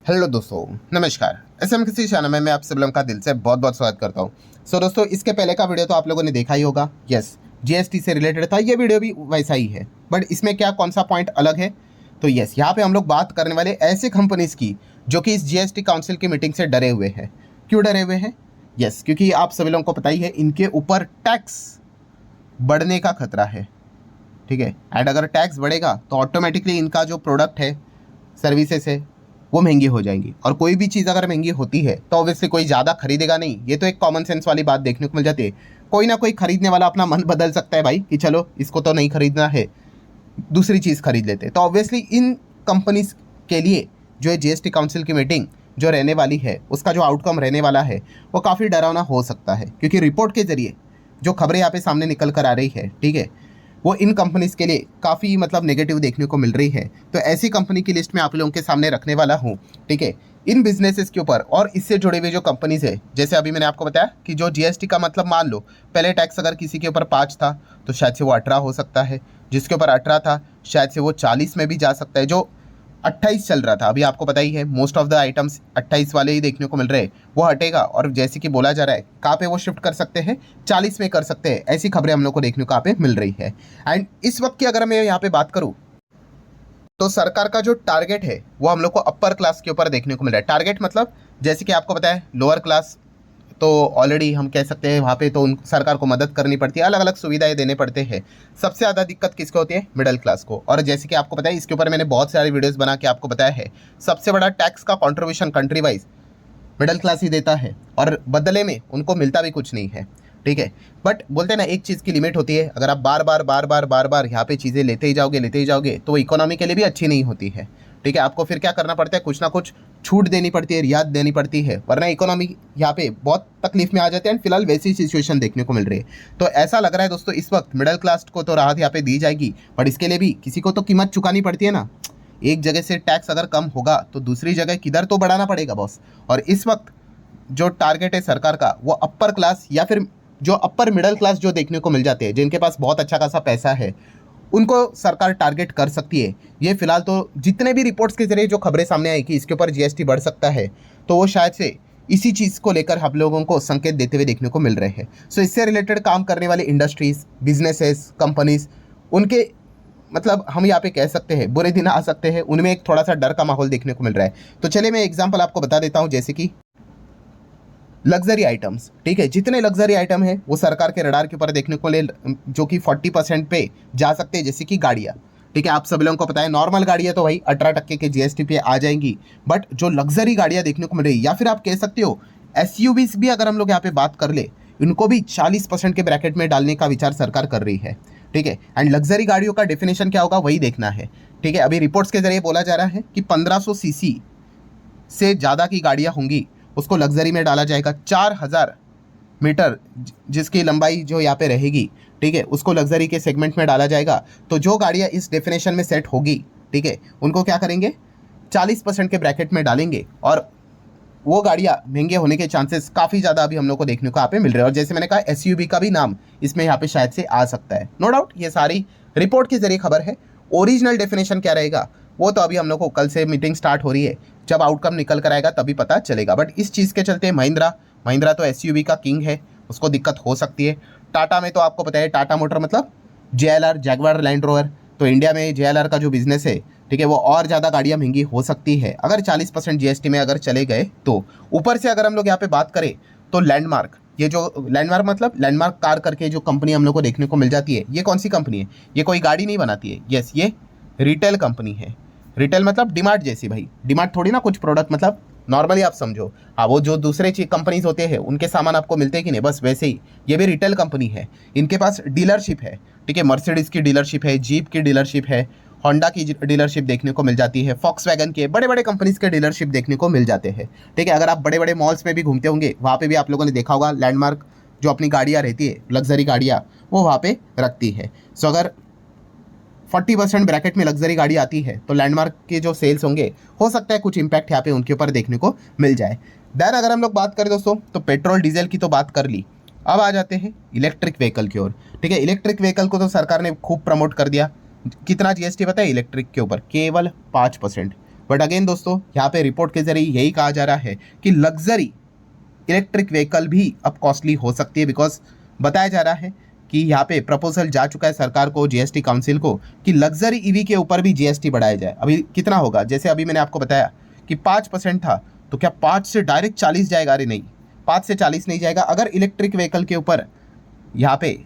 Hello दोस्तों, नमस्कार। किसी चैनल में मैं आप सभी लोगों का दिल से बहुत बहुत स्वागत करता हूं। दोस्तों, इसके पहले का वीडियो तो आप लोगों ने देखा ही होगा। यस, जीएसटी से रिलेटेड था। ये वीडियो भी वैसा ही है, बट इसमें क्या कौन सा पॉइंट अलग है? तो यस, यहाँ पे हम लोग बात करने वाले ऐसे कंपनीज की जो कि इस जीएसटी काउंसिल की मीटिंग से डरे हुए हैं। क्यों डरे हुए हैं? यस, क्योंकि आप सभी लोगों को पता ही है, इनके ऊपर टैक्स बढ़ने का खतरा है। ठीक है, एंड अगर टैक्स बढ़ेगा तो ऑटोमेटिकली इनका जो प्रोडक्ट है, सर्विसेज है, वो महंगी हो जाएंगी। और कोई भी चीज़ अगर महंगी होती है तो ऑब्वियसली कोई ज़्यादा खरीदेगा नहीं। ये तो एक कॉमन सेंस वाली बात देखने को मिल जाती है। कोई ना कोई खरीदने वाला अपना मन बदल सकता है भाई, कि चलो इसको तो नहीं खरीदना है, दूसरी चीज़ खरीद लेते। तो ऑब्वियसली इन कंपनीज के लिए जो है जीएसटी काउंसिल की मीटिंग जो रहने वाली है, उसका जो आउटकम रहने वाला है वो काफ़ी डरावना हो सकता है। क्योंकि रिपोर्ट के जरिए जो खबरें यहाँ पे सामने निकल कर आ रही है, ठीक है, वो इन कंपनीज के लिए काफ़ी नेगेटिव देखने को मिल रही है। तो ऐसी कंपनी की लिस्ट में आप लोगों के सामने रखने वाला हूँ। ठीक है, इन बिजनेसेस के ऊपर और इससे जुड़े हुए जो कंपनीज है, जैसे अभी मैंने आपको बताया कि जो जीएसटी का मान लो पहले टैक्स अगर किसी के ऊपर 5 था तो शायद से वो 18 हो सकता है। जिसके ऊपर 18 था शायद से वो 40 में भी जा सकता है। जो 28 चल रहा था, अभी आपको पता ही है, मोस्ट ऑफ द आइटम्स 28 वाले ही देखने को मिल रहे हैं, वो हटेगा। और जैसे कि बोला जा रहा है, कहाँ पे वो शिफ्ट कर सकते हैं, 40 में कर सकते हैं। ऐसी खबरें हम लोग को देखने को यहाँ पे मिल रही है। एंड इस वक्त की अगर मैं यहाँ पे बात करूँ तो सरकार का जो टारगेट है वो हम लोग को अपर क्लास के ऊपर देखने को मिल रहा है। टारगेट मतलब जैसे कि आपको पता है, लोअर क्लास तो ऑलरेडी हम कह सकते हैं वहाँ पे तो उन सरकार को मदद करनी पड़ती है, अलग अलग सुविधाएं देने पड़ते हैं। सबसे ज़्यादा दिक्कत किसको होती है? मिडिल क्लास को। और जैसे कि आपको पता है, इसके ऊपर मैंने बहुत सारे वीडियोस बना के आपको बताया है, सबसे बड़ा टैक्स का contribution country wise middle class ही देता है, और बदले में उनको मिलता भी कुछ नहीं है। ठीक है, बट बोलते हैं ना, एक चीज़ की लिमिट होती है। अगर आप बार बार बार बार बार बार यहाँ पे चीज़ें लेते ही जाओगे तो इकोनॉमी के लिए भी अच्छी नहीं होती है। ठीक है, आपको फिर क्या करना पड़ता है? कुछ ना कुछ छूट देनी पड़ती है, रियायत देनी पड़ती है, वरना इकोनॉमी यहाँ पे बहुत तकलीफ में आ जाती है। एंड फिलहाल वैसी सिचुएशन देखने को मिल रही है। तो ऐसा लग रहा है दोस्तों, इस वक्त मिडिल क्लास को तो राहत यहाँ पे दी जाएगी, बट इसके लिए भी किसी को तो कीमत चुकानी पड़ती है ना। एक जगह से टैक्स अगर कम होगा तो दूसरी जगह किधर तो बढ़ाना पड़ेगा बॉस। और इस वक्त जो टारगेट है सरकार का, वो अपर क्लास या फिर जो अपर मिडिल क्लास जो देखने को मिल जाते हैं, जिनके पास बहुत अच्छा खासा पैसा है, उनको सरकार टारगेट कर सकती है। ये फिलहाल तो जितने भी रिपोर्ट्स के जरिए जो खबरें सामने आई कि इसके ऊपर जीएसटी बढ़ सकता है, तो वो शायद से इसी चीज़ को लेकर हम लोगों को संकेत देते हुए देखने को मिल रहे हैं। सो इससे रिलेटेड काम करने वाले इंडस्ट्रीज, बिजनेसेस, कंपनीज, उनके हम यहाँ पे कह सकते हैं बुरे दिन आ सकते हैं, उनमें एक थोड़ा सा डर का माहौल देखने को मिल रहा है। तो चलिए मैं एग्जाम्पल आपको बता देता हूँ, जैसे कि लग्जरी आइटम्स। ठीक है, जितने लग्जरी आइटम है वो सरकार के रडार के ऊपर देखने को ले, जो कि 40% पे जा सकते हैं, जैसे कि गाड़ियाँ। ठीक है, आप सभी लोगों को पता है, नॉर्मल गाड़ियाँ तो भाई 18% के जीएसटी पे आ जाएंगी, बट जो लग्जरी गाड़ियाँ देखने को मिल रही है, या फिर आप कह सकते हो एसयूवीज भी अगर हम लोग यहाँ पे बात कर ले, इनको भी 40% के ब्रैकेट में डालने का विचार सरकार कर रही है। ठीक है, एंड लग्जरी गाड़ियों का डेफिनेशन क्या होगा वही देखना है। ठीक है, अभी रिपोर्ट्स के जरिए बोला जा रहा है कि 1500 सीसी से ज़्यादा की गाड़ियाँ होंगी, उसको लग्जरी में डाला जाएगा। 4000 मीटर जिसकी लंबाई जो यहाँ पे रहेगी, ठीक है, उसको लग्जरी के सेगमेंट में डाला जाएगा। तो जो गाड़ियाँ इस डेफिनेशन में सेट होगी, ठीक है, उनको क्या करेंगे? 40% के ब्रैकेट में डालेंगे। और वो गाड़ियाँ महंगे होने के चांसेस काफ़ी ज़्यादा अभी हम लोग को देखने को यहाँ पे मिल रहे हैं। और जैसे मैंने कहा, एसयूवी का भी नाम इसमें यहाँ पे शायद से आ सकता है। नो डाउट ये सारी रिपोर्ट के जरिए खबर है। ओरिजिनल डेफिनेशन क्या रहेगा वो तो अभी हम लोग को, कल से मीटिंग स्टार्ट हो रही है, जब आउटकम निकल कर आएगा तभी पता चलेगा। बट इस चीज़ के चलते महिंद्रा तो एसयूवी का किंग है, उसको दिक्कत हो सकती है। टाटा में तो आपको पता है, Tata motor JLR, Jaguar land rover, तो इंडिया में जेएलआर का जो बिजनेस है, ठीक है, वो और ज़्यादा गाड़ियाँ महंगी हो सकती है अगर 40% जीएसटी में अगर चले गए तो। ऊपर से अगर हम लोग यहाँ पे बात करें तो लैंडमार्क, ये जो लैंडमार्क लैंडमार्क कार करके जो कंपनी हम लोग को देखने को मिल जाती है, ये कौन सी कंपनी है? ये कोई गाड़ी नहीं बनाती है। यस, ये रिटेल कंपनी है। रिटेल मतलब डिमार्ट जैसी भाई। डिमार्ट थोड़ी ना कुछ प्रोडक्ट नॉर्मली आप समझो, हाँ, वो जो दूसरे कंपनीज होते हैं उनके सामान आपको मिलते हैं कि नहीं, बस वैसे ही ये भी रिटेल कंपनी है। इनके पास डीलरशिप है। ठीक है, मर्सिडीज़ की डीलरशिप है, जीप की डीलरशिप है, होंडा की डीलरशिप देखने को मिल जाती है, फॉक्सवैगन के बड़े बड़े कंपनीज के डीलरशिप देखने को मिल जाते हैं। ठीक है, अगर आप बड़े बड़े मॉल्स में भी घूमते होंगे, वहाँ पे भी आप लोगों ने देखा होगा, लैंडमार्क जो अपनी गाड़ियाँ रहती है, लग्जरी गाड़ियाँ, वो वहाँ पे रखती है। सो अगर 40% ब्रैकेट में लग्जरी गाड़ी आती है तो लैंडमार्क के जो सेल्स होंगे, हो सकता है कुछ इंपैक्ट यहाँ पे उनके ऊपर देखने को मिल जाए। देन अगर हम लोग बात करें दोस्तों, तो पेट्रोल डीजल की तो बात कर ली, अब आ जाते हैं इलेक्ट्रिक व्हीकल की ओर। ठीक है, इलेक्ट्रिक व्हीकल को तो सरकार ने खूब प्रमोट कर दिया। कितना जीएसटी बताया इलेक्ट्रिक के ऊपर? केवल 5%। बट अगेन दोस्तों, यहाँ पे रिपोर्ट के जरिए यही कहा जा रहा है कि लग्जरी इलेक्ट्रिक व्हीकल भी अब कॉस्टली हो सकती है, बिकॉज बताया जा रहा है कि यहाँ पे प्रपोजल जा चुका है सरकार को, जीएसटी काउंसिल को, कि लग्जरी ईवी के ऊपर भी जीएसटी बढ़ाया जाए। अभी कितना होगा, जैसे अभी मैंने आपको बताया कि 5% था, तो क्या 5 से डायरेक्ट 40 जाएगा? अरे नहीं, 5 से 40 नहीं जाएगा। अगर इलेक्ट्रिक व्हीकल के ऊपर यहाँ पे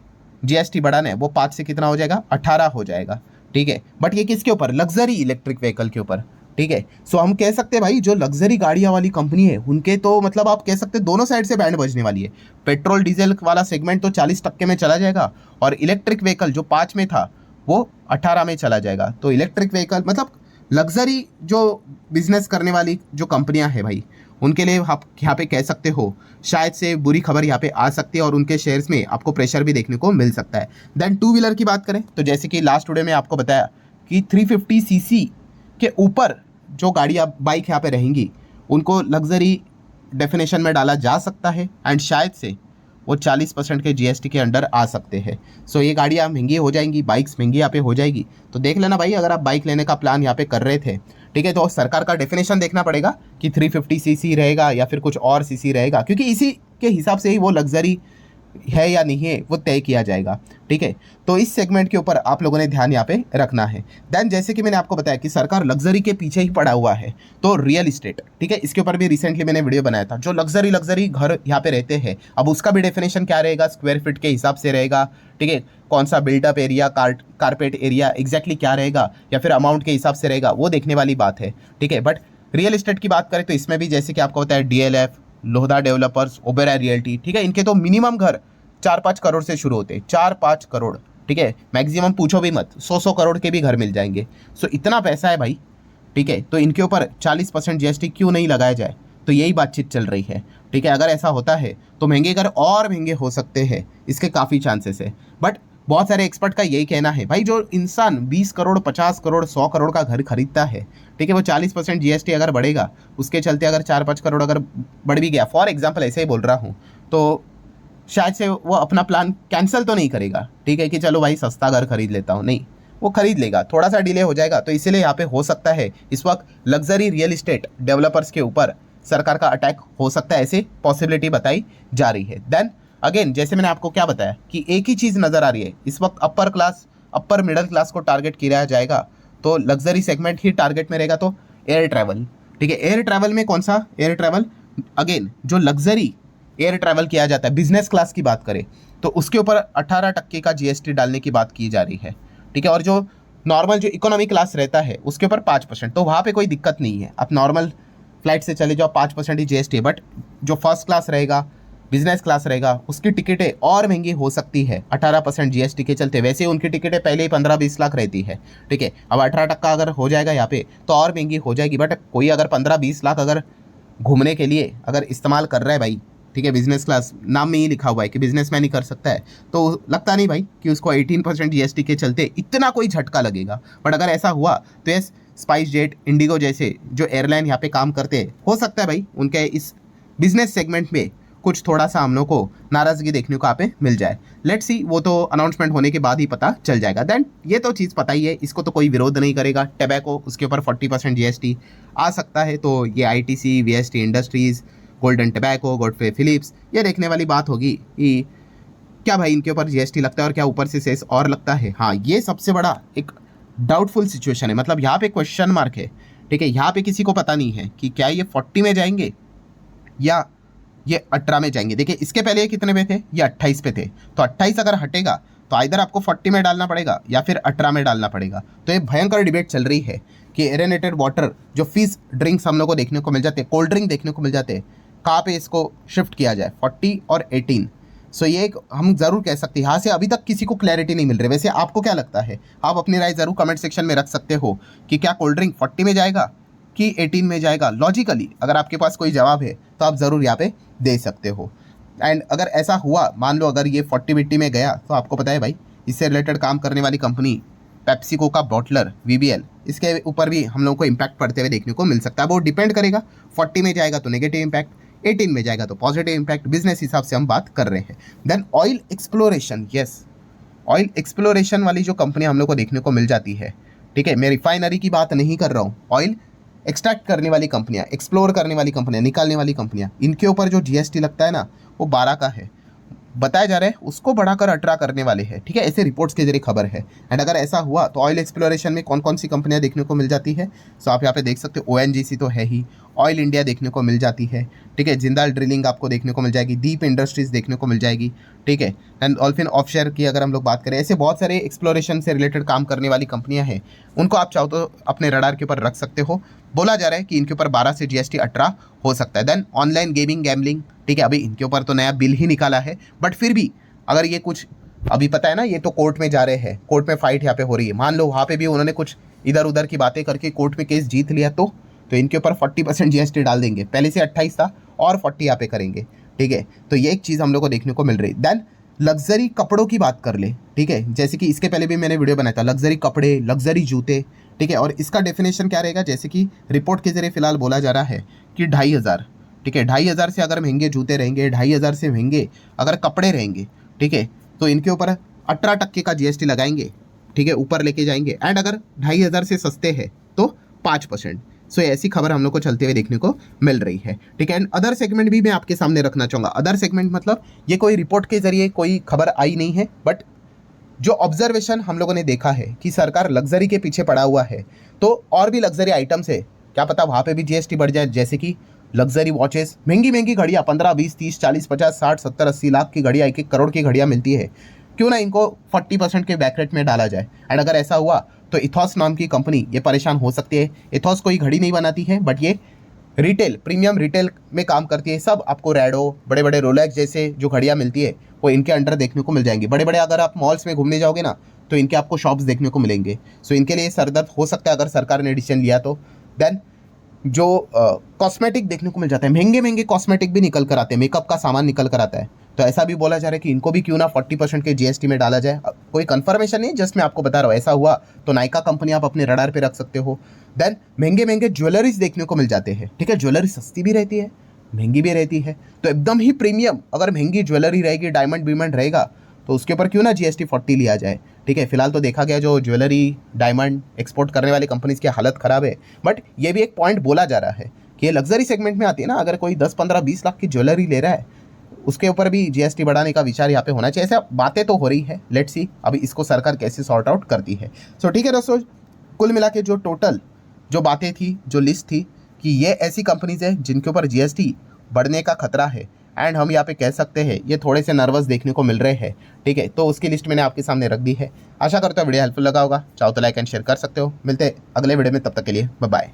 जीएसटी बढ़ाना है, वो 5 से कितना हो जाएगा? 18 हो जाएगा, ठीक है। बट ये किसके ऊपर? लग्जरी इलेक्ट्रिक व्हीकल के ऊपर, ठीक है। सो हम कह सकते हैं भाई, जो लग्जरी गाड़ियां वाली कंपनी है उनके तो मतलब आप कह सकते हैं दोनों साइड से बैंड बजने वाली है। पेट्रोल डीजल वाला सेगमेंट तो 40% में चला जाएगा, और इलेक्ट्रिक व्हीकल जो 5 में था वो 18 में चला जाएगा। तो इलेक्ट्रिक व्हीकल मतलब लग्जरी जो बिजनेस करने वाली जो कंपनियां हैं भाई, उनके लिए आप यहाँ पे कह सकते हो शायद से बुरी खबर यहाँ पे आ सकती है, और उनके शेयर्स में आपको प्रेशर भी देखने को मिल सकता है। देन टू व्हीलर की बात करें तो जैसे कि लास्ट वीडियो में आपको बताया कि 350 सीसी के ऊपर जो गाड़ियाँ बाइक यहाँ पे रहेंगी उनको लग्जरी डेफिनेशन में डाला जा सकता है, एंड शायद से वो 40% के जीएसटी के अंडर आ सकते हैं। सो ये गाड़ियाँ महंगी हो जाएंगी, बाइक्स महंगी यहाँ पे हो जाएगी। तो देख लेना भाई, अगर आप बाइक लेने का प्लान यहाँ पे कर रहे थे, ठीक है, तो सरकार का डेफिनेशन देखना पड़ेगा कि 350 सीसी रहेगा या फिर कुछ और सीसी रहेगा, क्योंकि इसी के हिसाब से ही वो लग्जरी है या नहीं है वो तय किया जाएगा, ठीक है। तो इस सेगमेंट के ऊपर आप लोगों ने ध्यान यहाँ पे रखना है। देन जैसे कि मैंने आपको बताया कि सरकार लग्जरी के पीछे ही पड़ा हुआ है, तो रियल इस्टेट, ठीक है, इसके ऊपर भी रिसेंटली मैंने वीडियो बनाया था। जो लग्जरी घर यहाँ पे रहते हैं, अब उसका भी डेफिनेशन क्या रहेगा? स्क्वायर फीट के हिसाब से रहेगा, ठीक है। कौन सा built up area, carpet area exactly क्या रहेगा, या फिर अमाउंट के हिसाब से रहेगा, वो देखने वाली बात है, ठीक है। बट रियल इस्टेट की बात करें तो इसमें भी जैसे कि आपको बताया डीएलएफ, लोहदा डेवलपर्स, ओबेरॉय रियल्टी, ठीक है, इनके तो मिनिमम घर 4-5 करोड़ से शुरू होते हैं, 4-5 करोड़, ठीक है। मैक्सिमम पूछो भी मत, 100 करोड़ के भी घर मिल जाएंगे। सो इतना पैसा है भाई, ठीक है। तो इनके ऊपर 40% जीएसटी क्यों नहीं लगाया जाए? तो यही बातचीत चल रही है, ठीक है। अगर ऐसा होता है तो महंगे घर और महंगे हो सकते हैं, इसके काफ़ी चांसेस है। बट बहुत सारे एक्सपर्ट का यही कहना है भाई, जो इंसान 20 करोड़, 50 करोड़, 100 करोड़ का घर खरीदता है, ठीक है, वो 40% जीएसटी अगर बढ़ेगा, उसके चलते अगर 4-5 करोड़ अगर बढ़ भी गया, फॉर एग्जाम्पल ऐसे ही बोल रहा हूँ, तो शायद से वो अपना प्लान कैंसिल तो नहीं करेगा, ठीक है, कि चलो भाई सस्ता घर खरीद लेता हूँ, नहीं, वो खरीद लेगा, थोड़ा सा डिले हो जाएगा। तो इसीलिए यहाँ पे हो सकता है इस वक्त लग्जरी रियल इस्टेट डेवलपर्स के ऊपर सरकार का अटैक हो सकता है, ऐसी पॉसिबिलिटी बताई जा रही है। देन अगेन जैसे मैंने आपको क्या बताया कि एक ही चीज़ नज़र आ रही है इस वक्त, अपर मिडिल क्लास को टारगेट किया जाएगा, तो लग्जरी सेगमेंट ही टारगेट में रहेगा। तो एयर ट्रैवल, ठीक है, एयर ट्रैवल में कौन सा एयर ट्रैवल? अगेन जो लग्जरी एयर ट्रैवल किया जाता है, बिजनेस क्लास की बात करें तो उसके ऊपर 18% का जीएसटी डालने की बात की जा रही है, ठीक है। और जो नॉर्मल जो इकोनॉमी क्लास रहता है उसके ऊपर 5%, तो वहाँ पे कोई दिक्कत नहीं है, आप नॉर्मल फ्लाइट से चले जाओ, 5% ही जीएसटी है। बट जो फर्स्ट क्लास रहेगा, बिजनेस क्लास रहेगा, उसकी टिकटें और महंगी हो सकती है 18% जीएसटी के चलते। वैसे उनकी टिकटें पहले ही 15-20 लाख रहती है, ठीक है। अब 18% अगर हो जाएगा यहाँ पे तो और महंगी हो जाएगी। बट कोई अगर 15-20 लाख अगर घूमने के लिए अगर इस्तेमाल कर रहा है भाई, ठीक है, बिजनेस क्लास नाम में ही लिखा हुआ है कि बिजनेसमैन ही कर सकता है, तो लगता नहीं भाई कि उसको 18% जीएसटी के चलते इतना कोई झटका लगेगा। बट अगर ऐसा हुआ तो ये स्पाइस जेट, इंडिगो जैसे जो एयरलाइन यहाँ पे काम करते हैं, हो सकता है भाई उनके इस बिजनेस सेगमेंट में कुछ थोड़ा सा हम लोग को नाराज़गी देखने को यहाँ पे मिल जाए। लेट्स सी, वो तो अनाउंसमेंट होने के बाद ही पता चल जाएगा। देन ये तो चीज़ पता ही है, इसको तो कोई विरोध नहीं करेगा। टैबैको, उसके ऊपर 40% जीएसटी आ सकता है, तो ये ITC, VST industries, golden tobacco, Godfrey Phillips, ये देखने वाली बात होगी कि क्या भाई इनके ऊपर जीएसटी लगता है और क्या ऊपर से सेस और लगता है। हाँ, ये सबसे बड़ा एक डाउटफुल सिचुएशन है, मतलब यहाँ पे क्वेश्चन मार्क है, ठीक है। यहाँ पे किसी को पता नहीं है कि क्या ये 40 में जाएंगे या ये 18 में जाएंगे। देखिए इसके पहले ये कितने पे थे? ये 28 पे थे, तो 28 अगर हटेगा तो इधर आपको 40 में डालना पड़ेगा या फिर 18 में डालना पड़ेगा। तो ये भयंकर डिबेट चल रही है कि एरेनेटेड वाटर, जो फिज ड्रिंक्स हम लोग को देखने को मिल जाते हैं, कोल्ड ड्रिंक देखने को मिल जाते हैं, कहाँ पे इसको शिफ्ट किया जाए, 40 और 18। सो ये एक हम ज़रूर कह सकते हैं, यहाँ से अभी तक किसी को क्लैरिटी नहीं मिल रही। वैसे आपको क्या लगता है? आप अपनी राय ज़रूर कमेंट सेक्शन में रख सकते हो कि क्या कोल्ड ड्रिंक 40 में जाएगा कि 18 में जाएगा। लॉजिकली अगर आपके पास कोई जवाब है तो आप ज़रूर यहाँ पे दे सकते हो। एंड अगर ऐसा हुआ, मान लो अगर ये 40-50 में गया, तो आपको पता है भाई इससे रिलेटेड काम करने वाली कंपनी पेप्सिको का बॉटलर वीबीएल, इसके ऊपर भी हम लोगों को इम्पैक्ट पड़ते हुए देखने को मिल सकता है। वो डिपेंड करेगा, 40 में जाएगा तो नेगेटिव इम्पैक्ट, 18 में जाएगा तो पॉजिटिव इम्पैक्ट। बिजनेस हिसाब से हम बात कर रहे हैं। Then oil exploration, yes, oil exploration वाली जो कंपनी हम लोग को देखने को मिल जाती है, ठीक है। मैं रिफाइनरी की बात नहीं कर रहा हूँ, ऑयल एक्सट्रैक्ट करने वाली कंपनियां, एक्सप्लोर करने वाली कंपनियां, निकालने वाली कंपनियां, इनके ऊपर जो जीएसटी लगता है ना वो 12 का है, बताया जा रहा है उसको बढ़ाकर 18 करने वाले हैं, ठीक है, ऐसे रिपोर्ट्स के जरिए खबर है। एंड अगर ऐसा हुआ तो ऑयल एक्सप्लोरेशन में कौन कौन सी कंपनियां देखने को मिल जाती है, सो आप यहाँ पे देख सकते हो, ONGC तो है ही, ऑयल इंडिया देखने को मिल जाती है, ठीक है, जिंदाल ड्रिलिंग आपको देखने को मिल जाएगी, दीप इंडस्ट्रीज देखने को मिल जाएगी, ठीक है, एंड ऑल्फिन ऑफशोर की अगर हम लोग बात करें, ऐसे बहुत सारे एक्सप्लोरेशन से रिलेटेड काम करने वाली कंपनियां हैं, उनको आप चाहो तो अपने रडार के ऊपर रख सकते हो। बोला जा रहा है कि इनके ऊपर 12 से जीएसटी 18 हो सकता है। देन ऑनलाइन गेमिंग गैम्बलिंग, ठीक है, अभी इनके ऊपर तो नया बिल ही निकाला है, बट फिर भी अगर ये कुछ अभी पता है ना, ये तो कोर्ट में जा रहे हैं, कोर्ट में फाइट यहाँ पे हो रही है, मान लो वहाँ पे भी उन्होंने कुछ इधर उधर की बातें करके कोर्ट में केस जीत लिया तो इनके ऊपर 40% जीएसटी डाल देंगे, पहले से 28 था और 40 यहाँ पे करेंगे, ठीक है। तो ये एक चीज़ हम लोग को देखने को मिल रही। देन लग्जरी कपड़ों की बात कर ले, ठीक है, जैसे कि इसके पहले भी मैंने वीडियो बनाया था, लग्जरी कपड़े, लग्जरी जूते, ठीक है, और इसका डेफिनेशन क्या रहेगा, जैसे कि रिपोर्ट के जरिए फिलहाल बोला जा रहा है कि 2500, ठीक है, 2500 से अगर महंगे जूते रहेंगे, 2500 से महंगे अगर कपड़े रहेंगे, ठीक है, तो इनके ऊपर 18% का जीएसटी लगाएंगे, ठीक है, ऊपर लेके जाएंगे। एंड अगर 2500 से सस्ते हैं तो 5%। सो ऐसी खबर हम लोग को चलते हुए देखने को मिल रही है, ठीक है। एंड अदर सेगमेंट भी मैं आपके सामने रखना चाहूँगा। अदर सेगमेंट मतलब ये कोई रिपोर्ट के जरिए कोई खबर आई नहीं है, बट जो ऑब्जर्वेशन हम लोगों ने देखा है कि सरकार लग्जरी के पीछे पड़ा हुआ है, तो और भी लग्जरी आइटम्स है, क्या पता वहाँ पे भी जीएसटी बढ़ जाए, जैसे कि लग्जरी वॉचेस, महंगी महंगी घड़ियाँ, 15, 20, 30, 40, 50, 60, 70, 80 लाख की घड़ियाँ, 1-1 करोड़ की घड़ियाँ मिलती है, क्यों ना इनको 40% के बैकरेट में डाला जाए। एंड अगर ऐसा हुआ तो इथॉस नाम की कंपनी ये परेशान हो सकती है। इथॉस कोई घड़ी नहीं बनाती है, बट ये रिटेल, प्रीमियम रिटेल में काम करती है। सब आपको रैडो, बड़े बड़े रोलेक्स जैसे जो घड़ियाँ मिलती है वो इनके अंडर देखने को मिल जाएंगी। बड़े बड़े अगर आप मॉल्स में घूमने जाओगे ना तो इनके आपको शॉप्स देखने को मिलेंगे। सो इनके लिए सरदर्द हो सकता है अगर सरकार ने डिसीजन लिया तो। देन जो कॉस्मेटिक देखने को मिल जाता है, महंगे महंगे कॉस्मेटिक भी निकल कर आते हैं, मेकअप का सामान निकल कर आता है, तो ऐसा भी बोला जा रहा है कि इनको भी क्यों ना 40% के जीएसटी में डाला जाए। कोई कंफर्मेशन नहीं, जस्ट मैं आपको बता रहा हूँ, ऐसा हुआ तो नायका कंपनी आप अपने रडार पे रख सकते हो। देन महंगे महंगे ज्वेलरीज देखने को मिल जाते हैं, ठीक है, ज्वेलरी सस्ती भी रहती है, महंगी भी रहती है, तो एकदम ही प्रीमियम अगर महंगी ज्वेलरी रहेगी, डायमंड बीमंड रहेगा, तो उसके ऊपर क्यों ना जीएसटी 40 लिया जाए, ठीक है। फिलहाल तो देखा गया जो ज्वेलरी डायमंड एक्सपोर्ट करने वाली कंपनीज की हालत ख़राब है, बट ये भी एक पॉइंट बोला जा रहा है कि ये लग्जरी सेगमेंट में आती है ना, अगर कोई 10, 15, 20 लाख की ज्वेलरी ले रहा है उसके ऊपर भी जीएसटी बढ़ाने का विचार यहाँ पे होना चाहिए। ऐसा बातें तो हो रही है, लेट्स सी अभी इसको सरकार कैसे सॉर्ट आउट करती है। सो ठीक है दोस्तों, कुल मिला के जो टोटल जो बातें थी, जो लिस्ट थी कि ये ऐसी कंपनीज है जिनके ऊपर जीएसटी बढ़ने का खतरा है, एंड हम यहाँ पे कह सकते हैं ये थोड़े से नर्वस देखने को मिल रहे हैं, ठीक है, तो उसकी लिस्ट मैंने आपके सामने रख दी है। आशा करता हूँ वीडियो हेल्पफुल लगा होगा, चाहो तो लाइक एंड शेयर कर सकते हो। मिलते हैं अगले वीडियो में, तब तक के लिए बाय बाय।